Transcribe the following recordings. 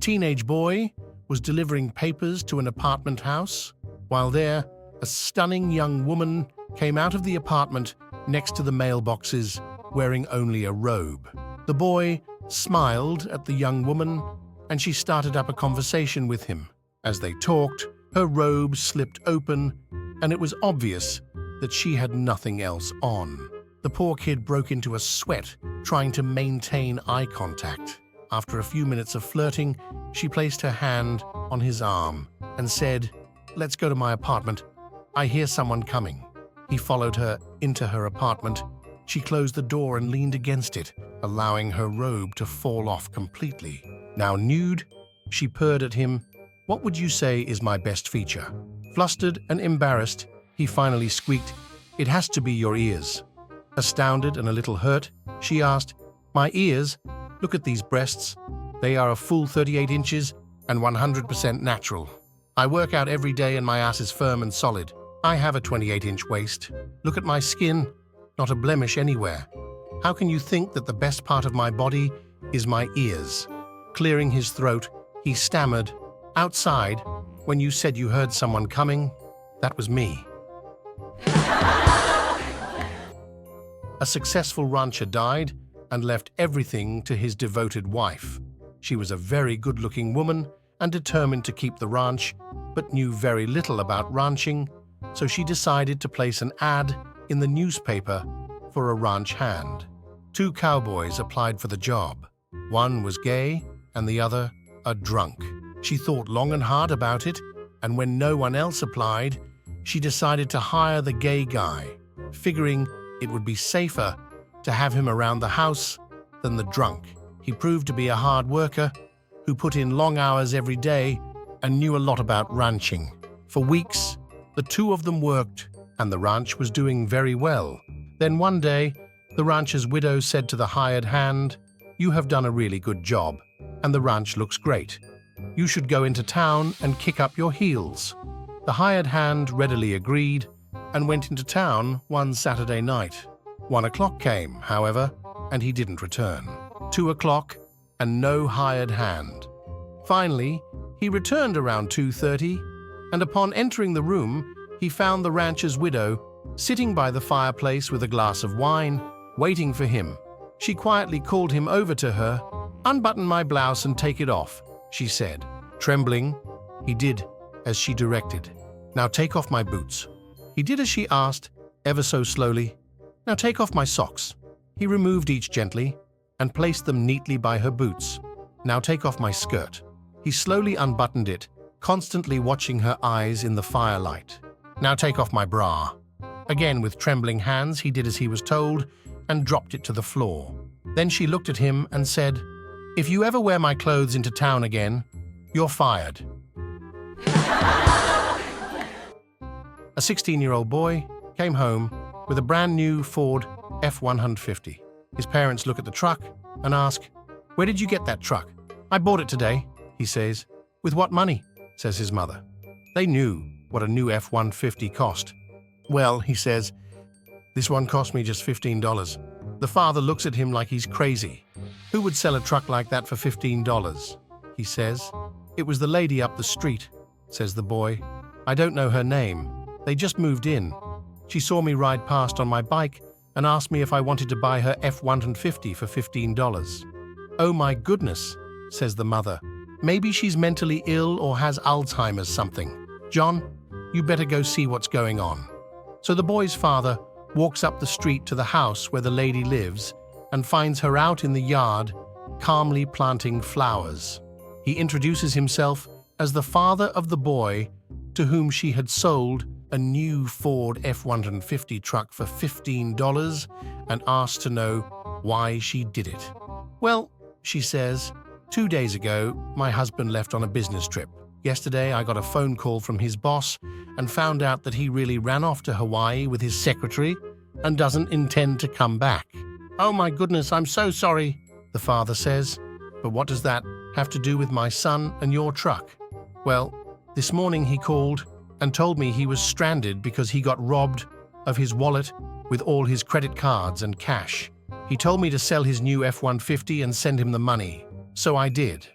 teenage boy was delivering papers to an apartment house. While there, a stunning young woman came out of the apartment next to the mailboxes wearing only a robe. The boy smiled at the young woman, and she started up a conversation with him. As they talked, her robe slipped open, and it was obvious that she had nothing else on. The poor kid broke into a sweat, trying to maintain eye contact. After a few minutes of flirting, she placed her hand on his arm and said, "Let's go to my apartment. I hear someone coming." He followed her into her apartment. She closed the door and leaned against it, allowing her robe to fall off completely. Now nude, she purred at him. "What would you say is my best feature?" Flustered and embarrassed, he finally squeaked, "It has to be your ears." Astounded and a little hurt, she asked, "My ears? Look at these breasts. They are a full 38 inches and 100% natural. I work out every day and my ass is firm and solid. I have a 28-inch waist. Look at my skin, not a blemish anywhere. How can you think that the best part of my body is my ears?" Clearing his throat, he stammered, "Outside, when you said you heard someone coming, that was me." A successful rancher died and left everything to his devoted wife. She was a very good-looking woman and determined to keep the ranch, but knew very little about ranching, so she decided to place an ad in the newspaper for a ranch hand. 2 cowboys applied for the job. One was gay and the other a drunk. She thought long and hard about it, and when no one else applied, she decided to hire the gay guy, figuring it would be safer to have him around the house than the drunk. He proved to be a hard worker who put in long hours every day and knew a lot about ranching. For weeks, the 2 of them worked, and the ranch was doing very well. Then one day, the rancher's widow said to the hired hand, "You have done a really good job, and the ranch looks great. You should go into town and kick up your heels." The hired hand readily agreed and went into town one Saturday night. 1 o'clock came, however, and he didn't return. 2 o'clock, and no hired hand. Finally, he returned around 2:30, and upon entering the room, he found the rancher's widow sitting by the fireplace with a glass of wine, waiting for him. She quietly called him over to her. "Unbutton my blouse and take it off," she said. Trembling, he did as she directed. "Now take off my boots." He did as she asked, ever so slowly. "Now take off my socks." He removed each gently and placed them neatly by her boots. "Now take off my skirt." He slowly unbuttoned it, constantly watching her eyes in the firelight. "Now take off my bra." Again, with trembling hands, he did as he was told and dropped it to the floor. Then she looked at him and said, "If you ever wear my clothes into town again, you're fired." A 16-year-old boy came home with a brand new Ford F-150. His parents look at the truck and ask, "Where did you get that truck?" "I bought it today," he says. "With what money?" says his mother. They knew what a new F-150 cost. "Well," he says, "this one cost me just $15. The father looks at him like he's crazy. "Who would sell a truck like that for $15? He says. "It was the lady up the street," says the boy. "I don't know her name. They just moved in. She saw me ride past on my bike and asked me if I wanted to buy her F-150 for $15. "Oh my goodness," says the mother. "Maybe she's mentally ill or has Alzheimer's something. John, you better go see what's going on." So the boy's father walks up the street to the house where the lady lives and finds her out in the yard, calmly planting flowers. He introduces himself as the father of the boy to whom she had sold a new Ford F-150 truck for $15 and asked to know why she did it. "Well," she says, "2 days ago, my husband left on a business trip. Yesterday, I got a phone call from his boss and found out that he really ran off to Hawaii with his secretary and doesn't intend to come back." "Oh my goodness, I'm so sorry," the father says. "But what does that have to do with my son and your truck?" "Well, this morning he called and told me he was stranded because he got robbed of his wallet with all his credit cards and cash. He told me to sell his new F-150 and send him the money, so I did."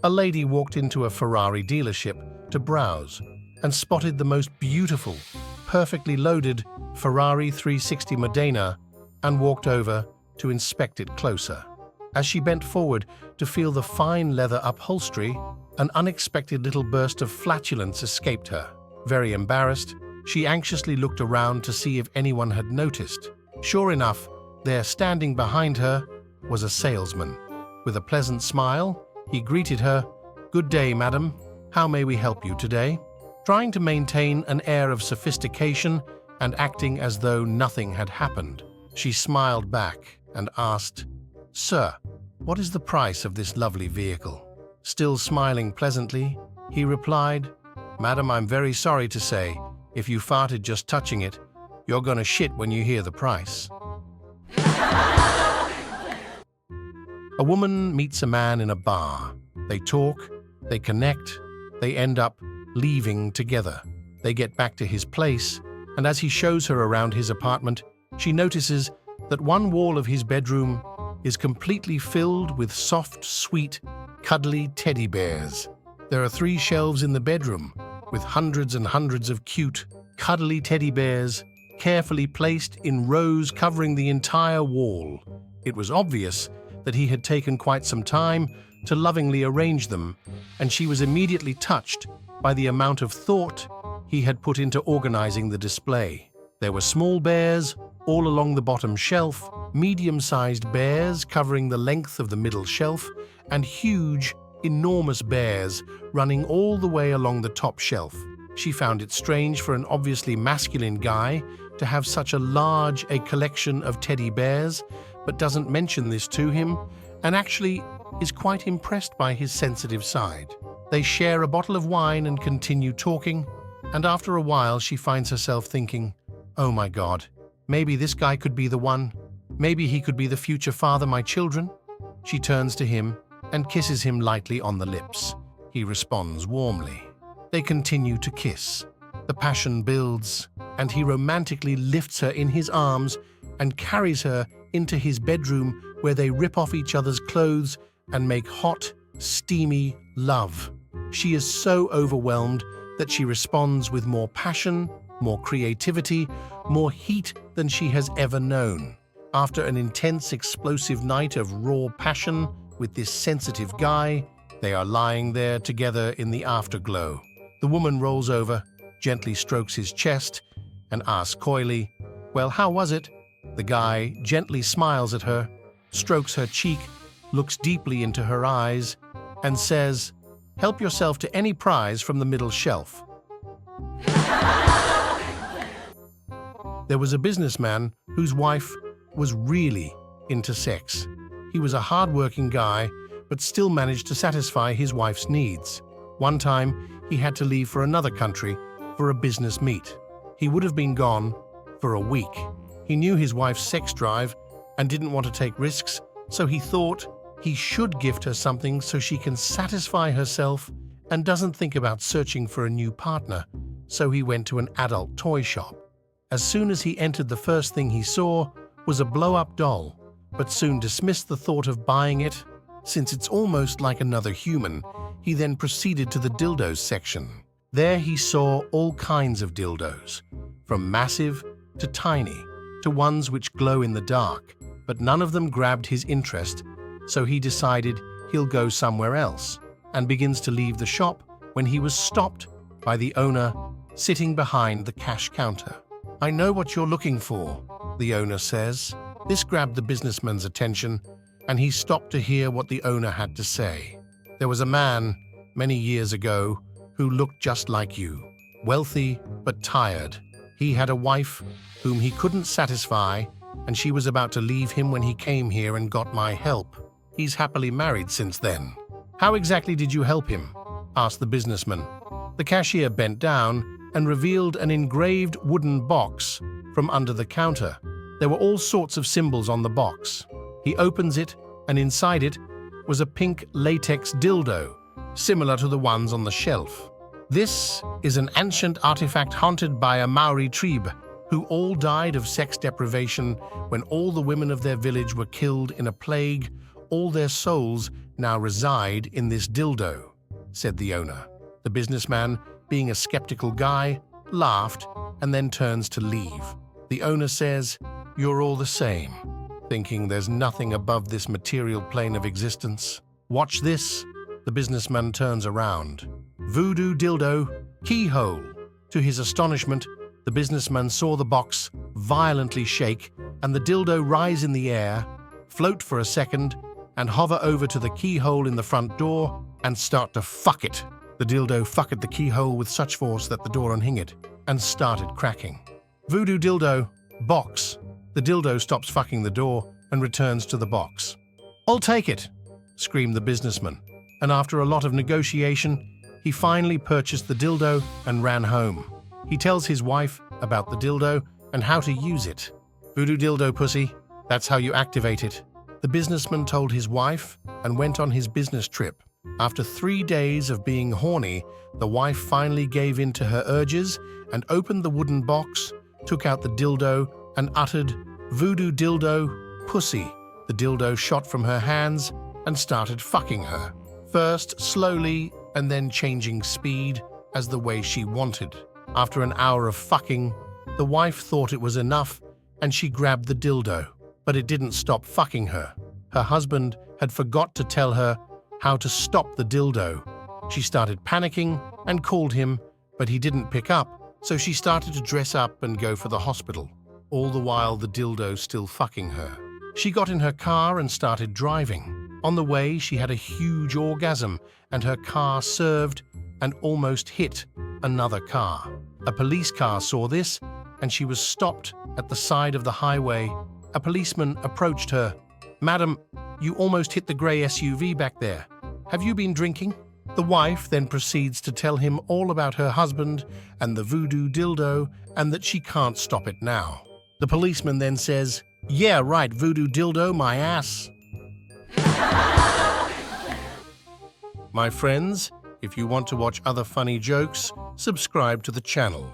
A lady walked into a Ferrari dealership to browse and spotted the most beautiful, perfectly loaded Ferrari 360 Modena and walked over to inspect it closer. As she bent forward to feel the fine leather upholstery, an unexpected little burst of flatulence escaped her. Very embarrassed, she anxiously looked around to see if anyone had noticed. Sure enough, there standing behind her was a salesman. With a pleasant smile, he greeted her. "Good day, madam. How may we help you today?" Trying to maintain an air of sophistication and acting as though nothing had happened, she smiled back and asked, "Sir, what is the price of this lovely vehicle?" Still smiling pleasantly, he replied, "Madam, I'm very sorry to say, if you farted just touching it, you're gonna shit when you hear the price." A woman meets a man in a bar. They talk, they connect, they end up leaving together. They get back to his place, and as he shows her around his apartment, she notices that one wall of his bedroom is completely filled with soft, sweet, cuddly teddy bears. There are 3 shelves in the bedroom with hundreds and hundreds of cute, cuddly teddy bears carefully placed in rows covering the entire wall. It was obvious that he had taken quite some time to lovingly arrange them, and she was immediately touched by the amount of thought he had put into organizing the display. There were small bears all along the bottom shelf, medium-sized bears covering the length of the middle shelf, and huge, enormous bears running all the way along the top shelf. She found it strange for an obviously masculine guy to have such a large collection of teddy bears, but doesn't mention this to him, and actually is quite impressed by his sensitive side. They share a bottle of wine and continue talking, and after a while she finds herself thinking, "Oh my God, maybe this guy could be the one. Maybe he could be the future father my children." She turns to him and kisses him lightly on the lips. He responds warmly. They continue to kiss. The passion builds, and he romantically lifts her in his arms and carries her into his bedroom, where they rip off each other's clothes and make hot, steamy love. She is so overwhelmed that she responds with more passion, more creativity, more heat than she has ever known. After an intense, explosive night of raw passion with this sensitive guy, they are lying there together in the afterglow. The woman rolls over, gently strokes his chest, and asks coyly, "Well, how was it?" The guy gently smiles at her, strokes her cheek, looks deeply into her eyes, and says, "Help yourself to any prize from the middle shelf." There was a businessman whose wife was really into sex. He was a hard-working guy, but still managed to satisfy his wife's needs. One time, he had to leave for another country for a business meet. He would have been gone for a week. He knew his wife's sex drive and didn't want to take risks, so he thought he should gift her something so she can satisfy herself and doesn't think about searching for a new partner. So he went to an adult toy shop. As soon as he entered, the first thing he saw was a blow-up doll, but soon dismissed the thought of buying it, since it's almost like another human. He then proceeded to the dildos section. There he saw all kinds of dildos, from massive to tiny, to ones which glow in the dark, but none of them grabbed his interest, so he decided he'll go somewhere else, and begins to leave the shop when he was stopped by the owner sitting behind the cash counter. "I know what you're looking for," the owner says. This grabbed the businessman's attention, and he stopped to hear what the owner had to say. "There was a man, many years ago, who looked just like you, wealthy but tired. He had a wife whom he couldn't satisfy, and she was about to leave him when he came here and got my help. He's happily married since then." "How exactly did you help him?" asked the businessman. The cashier bent down and revealed an engraved wooden box from under the counter. There were all sorts of symbols on the box. He opens it, and inside it was a pink latex dildo, similar to the ones on the shelf. "This is an ancient artifact haunted by a Maori tribe who all died of sex deprivation when all the women of their village were killed in a plague all their souls now reside in this dildo," said the owner. The businessman, being a skeptical guy, laughed and then turns to leave. The owner says, "You're all the same," thinking there's nothing above this material plane of existence. "Watch this." The businessman turns around. Voodoo dildo, keyhole. To his astonishment, the businessman saw the box violently shake and the dildo rise in the air, float for a second, and hover over to the keyhole in the front door and start to fuck it. The dildo fucked the keyhole with such force that the door unhinged and started cracking. Voodoo dildo, box. The dildo stops fucking the door and returns to the box. "I'll take it," screamed the businessman, and after a lot of negotiation, he finally purchased the dildo and ran home. He tells his wife about the dildo and how to use it. "Voodoo dildo, pussy, that's how you activate it." The businessman told his wife and went on his business trip. After 3 days of being horny, the wife finally gave in to her urges and opened the wooden box, took out the dildo, and uttered, "Voodoo dildo, pussy." The dildo shot from her hands and started fucking her. First slowly and then changing speed as the way she wanted. After an hour of fucking, the wife thought it was enough and she grabbed the dildo, but it didn't stop fucking her. Her husband had forgot to tell her how to stop the dildo. She started panicking and called him, but he didn't pick up, so she started to dress up and go for the hospital. All the while the dildo still fucking her. She got in her car and started driving. On the way, she had a huge orgasm and her car swerved and almost hit another car. A police car saw this and she was stopped at the side of the highway. A policeman approached her. "Madam, you almost hit the grey SUV back there. Have you been drinking?" The wife then proceeds to tell him all about her husband and the voodoo dildo and that she can't stop it now. The policeman then says, "Yeah, right, voodoo dildo, my ass." My friends, if you want to watch other funny jokes, subscribe to the channel.